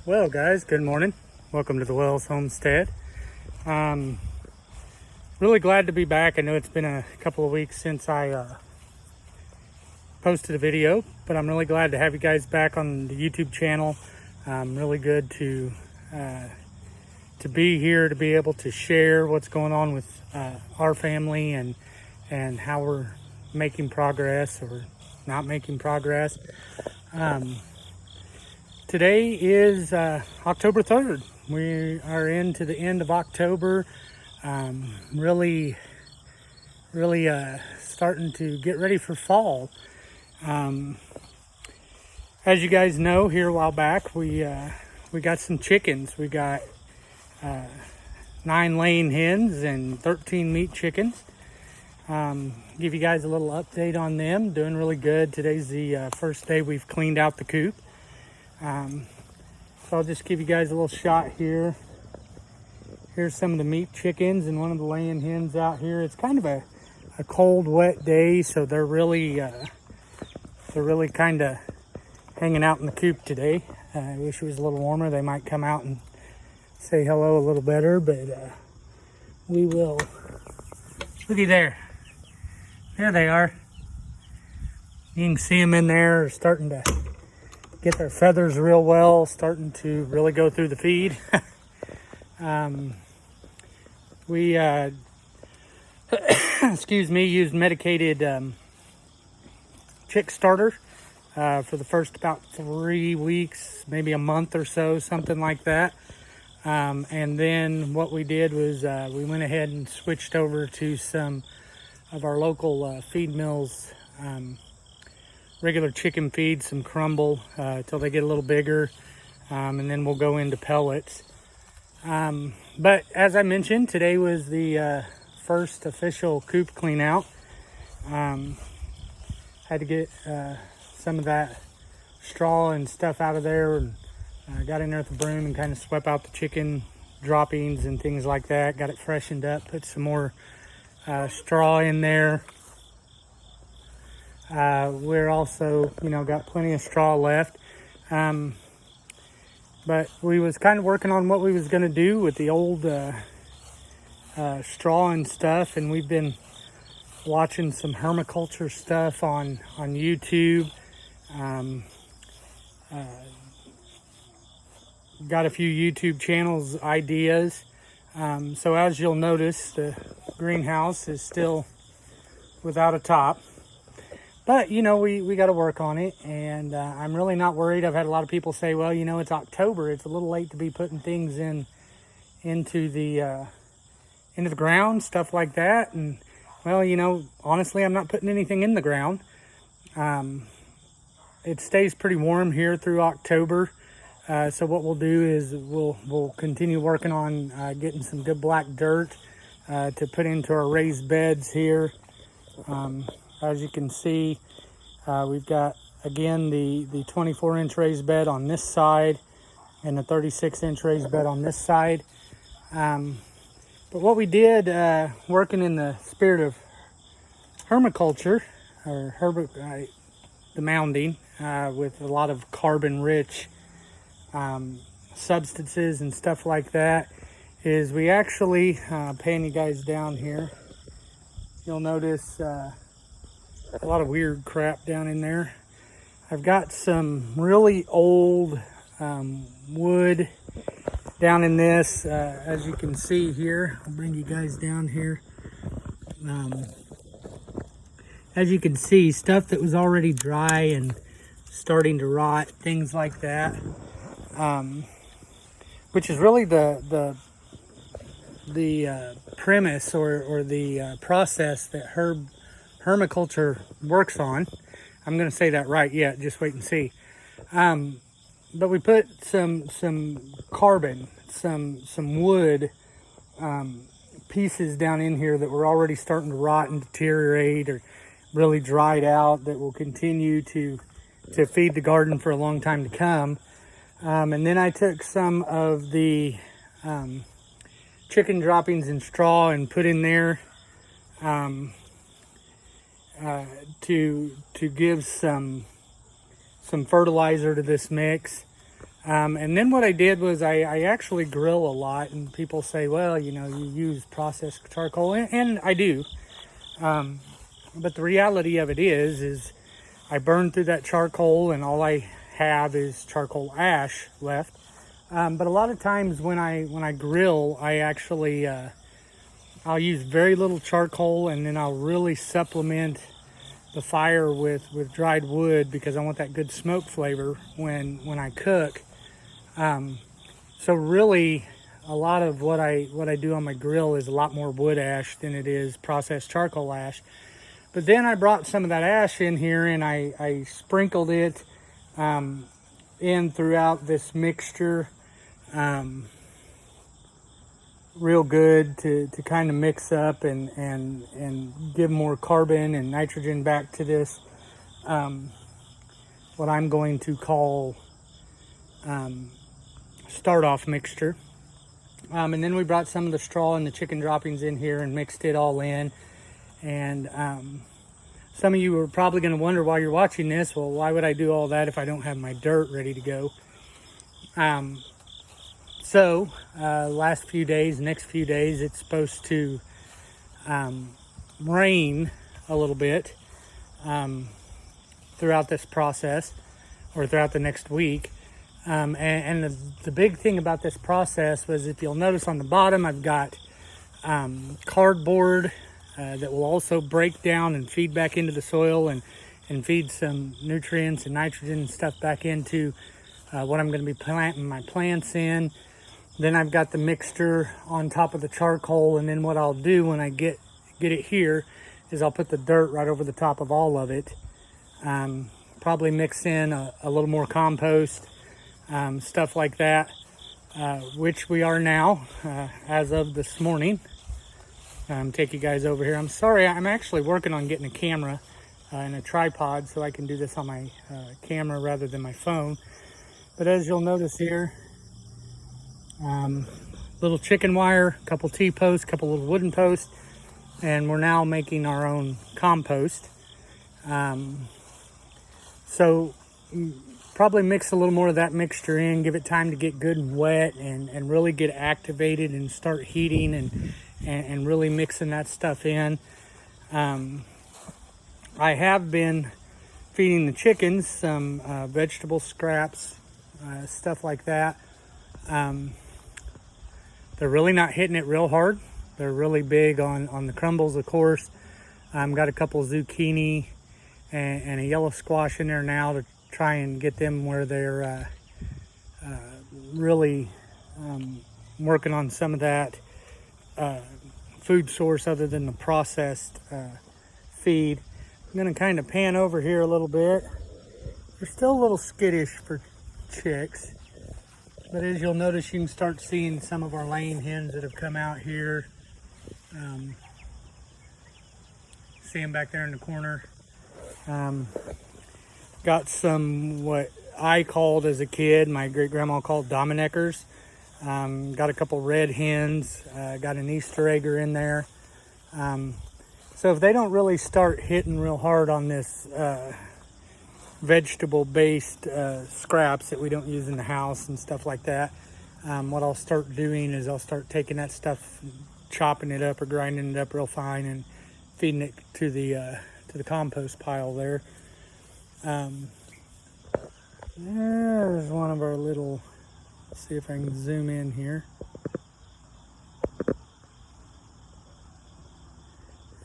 Well, guys, good morning. Welcome to the Wells Homestead. Really glad to be back. I know it's been a couple of weeks since I posted a video, but I'm really glad to have you guys back on the YouTube channel. Really good to be here, to be able to share what's going on with our family and how we're making progress or not making progress. Today is October 3rd. We are into the end of October. Really starting to get ready for fall. As you guys know, here a while back, we got some chickens. We got 9 laying hens and 13 meat chickens. Give you guys a little update on them. Doing really good. Today's the first day we've cleaned out the coop. So I'll just give you guys a little shot here. Here's some of the meat chickens and one of the laying hens out here. It's kind of a cold, wet day, so they're really kind of hanging out in the coop today. I wish it was a little warmer. They might come out and say hello a little better, but we will. Looky there. There they are. You can see them in there starting to get their feathers real well, starting to really go through the feed. We excuse me, used medicated chick starter for the first about 3 weeks, maybe a month or so, something like that. And then what we did was we went ahead and switched over to some of our local feed mills, regular chicken feed, some crumble till they get a little bigger, and then we'll go into pellets. But as I mentioned, today was the first official coop clean out. Had to get some of that straw and stuff out of there, and got in there with the broom and kind of swept out the chicken droppings and things like that. Got it freshened up, put some more straw in there. We're also, got plenty of straw left. But we was kind of working on what we was going to do with the old straw and stuff. And we've been watching some permaculture stuff on YouTube. Got a few YouTube channels ideas. So as you'll notice, the greenhouse is still without a top. But, we got to work on it, and I'm really not worried. I've had a lot of people say, well, it's October. It's a little late to be putting things into the ground, stuff like that. And, well, honestly, I'm not putting anything in the ground. It stays pretty warm here through October. So what we'll do is we'll continue working on getting some good black dirt to put into our raised beds here. As you can see, we've got, again, the 24-inch raised bed on this side and the 36-inch raised bed on this side. But what we did, working in the spirit of permaculture, or the mounding, with a lot of carbon-rich substances and stuff like that, is we actually, pan you guys down here, you'll notice a lot of weird crap down in there. I've got some really old wood down in this, as you can see here. I'll bring you guys down here. As you can see, stuff that was already dry and starting to rot, things like that, which is really the premise or the process that permaculture works on. I'm going to say that right yet, just wait and see. But we put some carbon, some wood pieces down in here that were already starting to rot and deteriorate or really dried out, that will continue to feed the garden for a long time to come. And then I took some of the chicken droppings and straw and put in there to give some fertilizer to this mix. And then what I did was I actually grill a lot, and people say, well, you know, you use processed charcoal, and I do. But the reality of it is I burn through that charcoal, and all I have is charcoal ash left. But a lot of times when I grill, I actually I'll use very little charcoal, and then I'll really supplement the fire with dried wood, because I want that good smoke flavor when I cook. So really, a lot of what I do on my grill is a lot more wood ash than it is processed charcoal ash. But then I brought some of that ash in here, and I sprinkled it in throughout this mixture real good to kind of mix up and give more carbon and nitrogen back to this, what I'm going to call start-off mixture. And then we brought some of the straw and the chicken droppings in here and mixed it all in. And some of you are probably going to wonder while you're watching this, well, why would I do all that if I don't have my dirt ready to go? So next few days, it's supposed to rain a little bit throughout this process, or throughout the next week. And the big thing about this process was, if you'll notice on the bottom, I've got cardboard that will also break down and feed back into the soil and feed some nutrients and nitrogen and stuff back into what I'm going to be planting my plants in. Then I've got the mixture on top of the charcoal, and then what I'll do when I get it here is I'll put the dirt right over the top of all of it. Probably mix in a little more compost, stuff like that, which we are now, as of this morning. Take you guys over here. I'm sorry, I'm actually working on getting a camera and a tripod so I can do this on my camera rather than my phone. But as you'll notice here, little chicken wire, a couple T-posts, a couple little wooden posts, and we're now making our own compost. So probably mix a little more of that mixture in, give it time to get good and wet and really get activated and start heating and really mixing that stuff in. I have been feeding the chickens some vegetable scraps, stuff like that. They're really not hitting it real hard. They're really big on the crumbles, of course. Got a couple zucchini and a yellow squash in there now to try and get them where they're really working on some of that food source other than the processed feed. I'm going to kind of pan over here a little bit. They're still a little skittish for chicks, but as you'll notice, you can start seeing some of our laying hens that have come out here. See them back there in the corner. Got some, what I called as a kid, my great grandma called Domineckers. Got a couple red hens, got an Easter egger in there. So if they don't really start hitting real hard on this vegetable-based scraps that we don't use in the house and stuff like that, what I'll start doing is I'll start taking that stuff, chopping it up or grinding it up real fine and feeding it to the compost pile there. There's one of our little, let's see if I can zoom in here.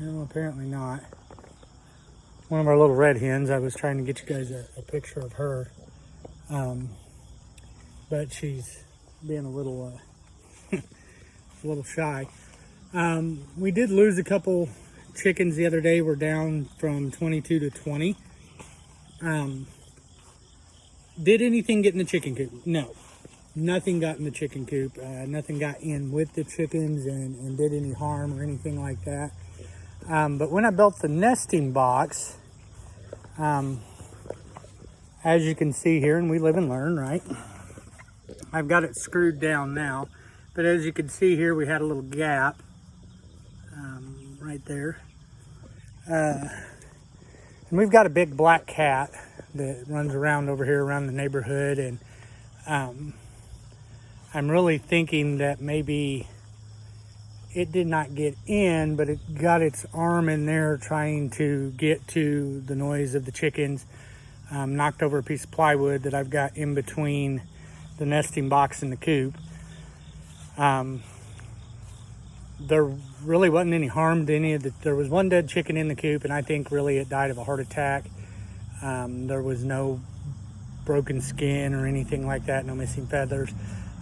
No, apparently not. One of our little red hens. I was trying to get you guys a picture of her. But she's being a little shy. We did lose a couple chickens the other day. We're down from 22 to 20. Did anything get in the chicken coop? No. Nothing got in the chicken coop. Nothing got in with the chickens and did any harm or anything like that. But when I built the nesting box, as you can see here, and we live and learn, right? I've got it screwed down now. But as you can see here, we had a little gap right there. And we've got a big black cat that runs around over here around the neighborhood, and I'm really thinking that maybe it did not get in, but it got its arm in there trying to get to the noise of the chickens. Knocked over a piece of plywood that I've got in between the nesting box and the coop. There really wasn't any harm to any of the, there was one dead chicken in the coop, and I think really it died of a heart attack. There was no broken skin or anything like that, no missing feathers.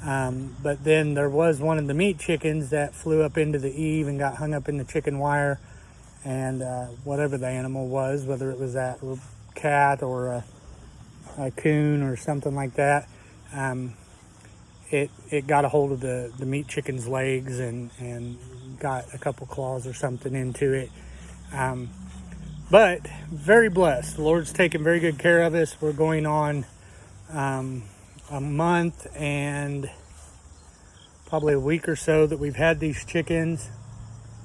But then there was one of the meat chickens that flew up into the eave and got hung up in the chicken wire, and whatever the animal was, whether it was that cat or a coon or something like that, it got a hold of the meat chicken's legs and got a couple claws or something into it. But very blessed. The Lord's taken very good care of us. We're going on a month and probably a week or so that we've had these chickens,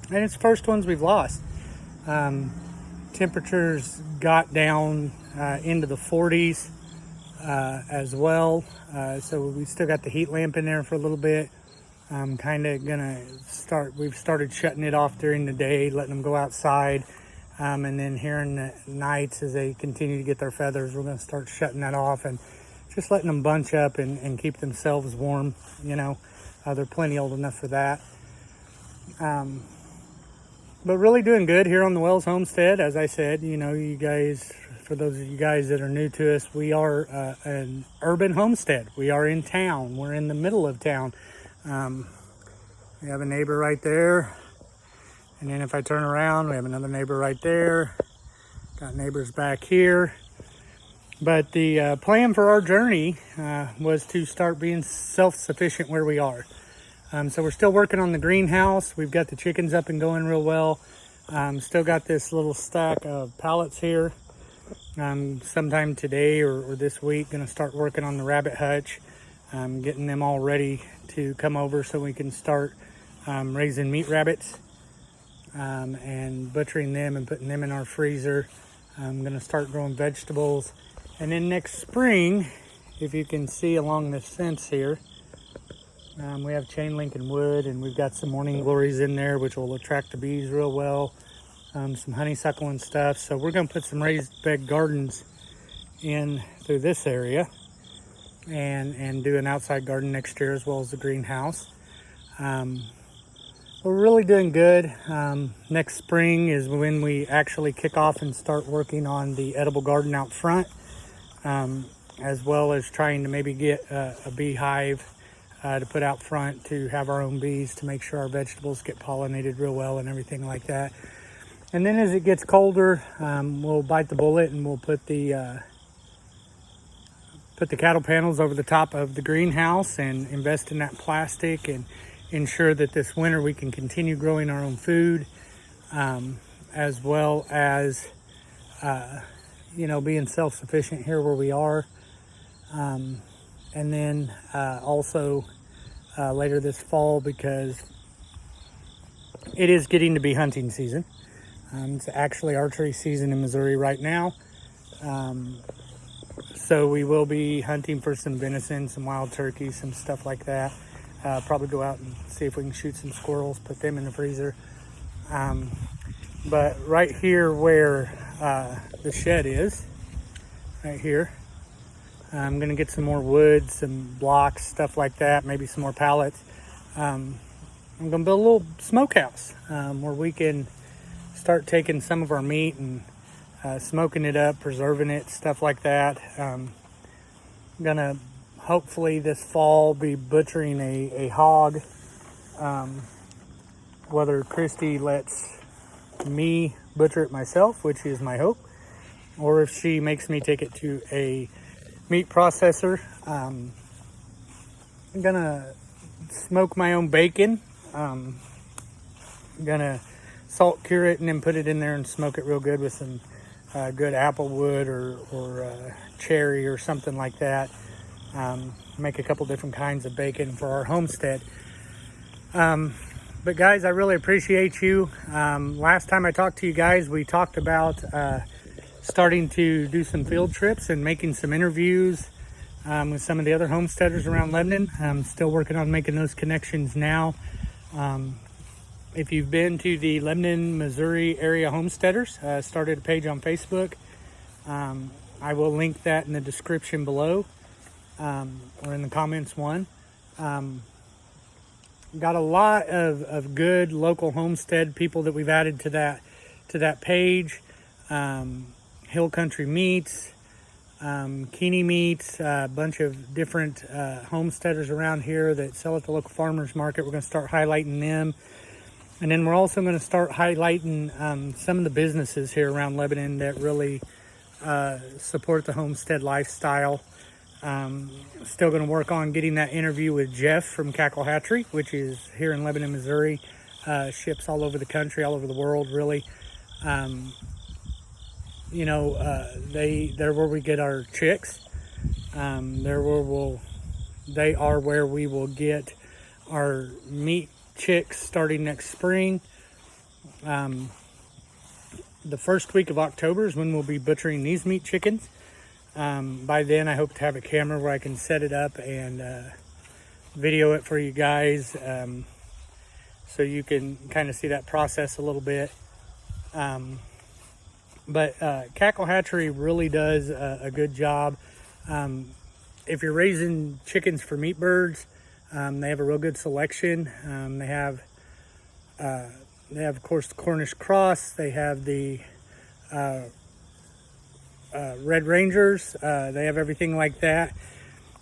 and it's the first ones we've lost. Temperatures got down into the 40s as well, so we still got the heat lamp in there for a little bit. I'm kind of gonna we've started shutting it off during the day, letting them go outside, and then here in the nights as they continue to get their feathers, we're gonna start shutting that off and just letting them bunch up and keep themselves warm. You know, they're plenty old enough for that. But really doing good here on the Wells Homestead. As I said, you know, you guys, for those of you guys that are new to us, we are an urban homestead. We are in town. We're in the middle of town. We have a neighbor right there. And then if I turn around, we have another neighbor right there. Got neighbors back here. But the plan for our journey was to start being self-sufficient where we are. So we're still working on the greenhouse. We've got the chickens up and going real well. Still got this little stack of pallets here. Sometime today or this week, gonna start working on the rabbit hutch, getting them all ready to come over so we can start raising meat rabbits and butchering them and putting them in our freezer. I'm gonna start growing vegetables. And then next spring, if you can see along this fence here, we have chain link and wood, and we've got some morning glories in there, which will attract the bees real well. Some honeysuckle and stuff. So we're going to put some raised bed gardens in through this area, and do an outside garden next year as well as the greenhouse. We're really doing good. Next spring is when we actually kick off and start working on the edible garden out front, as well as trying to maybe get a beehive to put out front to have our own bees to make sure our vegetables get pollinated real well and everything like that. And then as it gets colder, we'll bite the bullet and we'll put the cattle panels over the top of the greenhouse and invest in that plastic and ensure that this winter we can continue growing our own food, as well as you know, being self-sufficient here where we are. And then also later this fall, because it is getting to be hunting season. It's actually archery season in Missouri right now. So we will be hunting for some venison, some wild turkey, some stuff like that. Probably go out and see if we can shoot some squirrels, put them in the freezer. But right here where the shed is, right here, I'm gonna get some more wood, some blocks, stuff like that, maybe some more pallets. I'm gonna build a little smokehouse where we can start taking some of our meat and smoking it up, preserving it, stuff like that. I'm gonna hopefully this fall be butchering a hog, whether Christy lets me butcher it myself, which is my hope, or if she makes me take it to a meat processor. I'm gonna smoke my own bacon. I'm gonna salt cure it and then put it in there and smoke it real good with some good apple wood or cherry or something like that. Make a couple different kinds of bacon for our homestead. But guys, I really appreciate you. Last time I talked to you guys, we talked about starting to do some field trips and making some interviews with some of the other homesteaders around Lebanon. I'm still working on making those connections now. If you've been to the Lebanon, Missouri area homesteaders, started a page on Facebook. I will link that in the description below, or in the comments one. Got a lot of good local homestead people that we've added to that page. Hill Country Meats, Keeney Meats, a bunch of different homesteaders around here that sell at the local farmers market. We're going to start highlighting them. And then we're also going to start highlighting some of the businesses here around Lebanon that really support the homestead lifestyle. Still going to work on getting that interview with Jeff from Cackle Hatchery, which is here in Lebanon, Missouri. Ships all over the country, all over the world, really. They're where we get our chicks. They are where we will get our meat chicks starting next spring. The first week of October is when we'll be butchering these meat chickens. By then I hope to have a camera where I can set it up and video it for you guys, so you can kind of see that process a little bit. But Cackle Hatchery really does a good job. If you're raising chickens for meat birds, they have a real good selection. They have of course the Cornish Cross. They have the Red Rangers. They have everything like that.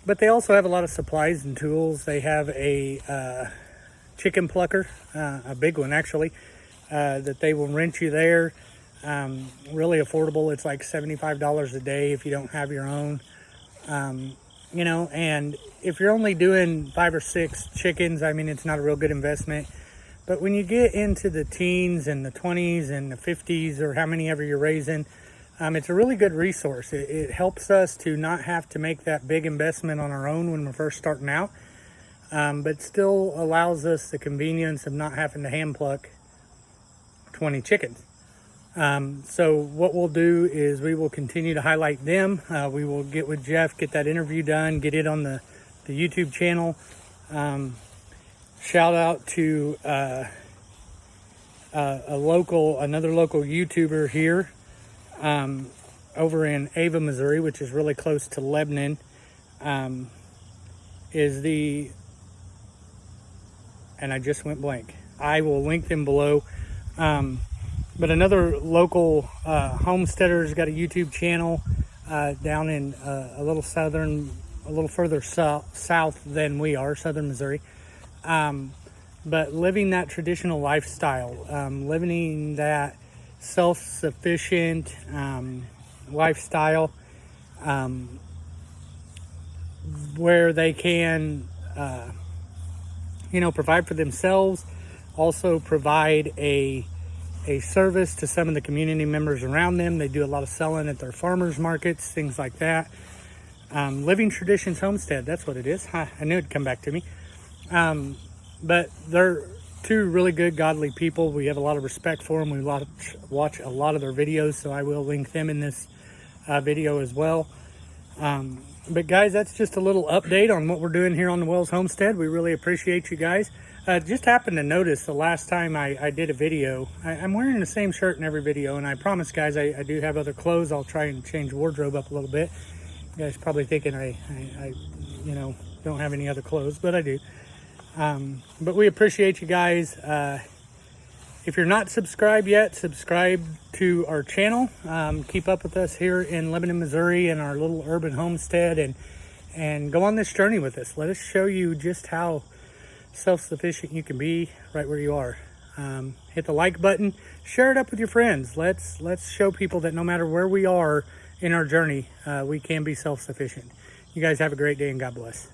But they also have a lot of supplies and tools. They have a chicken plucker, a big one actually, that they will rent you there. Really affordable. It's like $75 a day if you don't have your own. And if you're only doing 5 or 6 chickens, I mean, it's not a real good investment. But when you get into the teens and the 20s and the 50s, or how many ever you're raising, it's a really good resource. It helps us to not have to make that big investment on our own when we're first starting out, but still allows us the convenience of not having to hand pluck 20 chickens. So what we'll do is we will continue to highlight them. We will get with Jeff, get that interview done, get it on the YouTube channel. Shout out to another local YouTuber here, over in Ava, Missouri, which is really close to Lebanon. And I just went blank. I will link them below. But another local homesteader's got a YouTube channel down in a little further south than we are, southern Missouri. But living that traditional lifestyle, living that self-sufficient lifestyle, where they can, provide for themselves, also provide a service to some of the community members around them. They do a lot of selling at their farmers markets, things like that. Living Traditions Homestead, that's what it is. I knew it'd come back to me. But they're two really good, godly people. We have a lot of respect for them. We watch a lot of their videos, so I will link them in this video as well. But guys, that's just a little update on what we're doing here on the Wells Homestead. We really appreciate you guys. Just happened to notice the last time I did a video, I'm wearing the same shirt in every video, and I promise guys, I do have other clothes. I'll try and change wardrobe up a little bit. You guys probably thinking I don't have any other clothes, but I do. But we appreciate you guys. If you're not subscribed yet, subscribe to our channel. Keep up with us here in Lebanon, Missouri, and our little urban homestead, and go on this journey with us. Let us show you just how self-sufficient you can be right where you are. Hit the like button, share it up with your friends. Let's show people that no matter where we are in our journey, we can be self-sufficient. You guys have a great day, and God bless.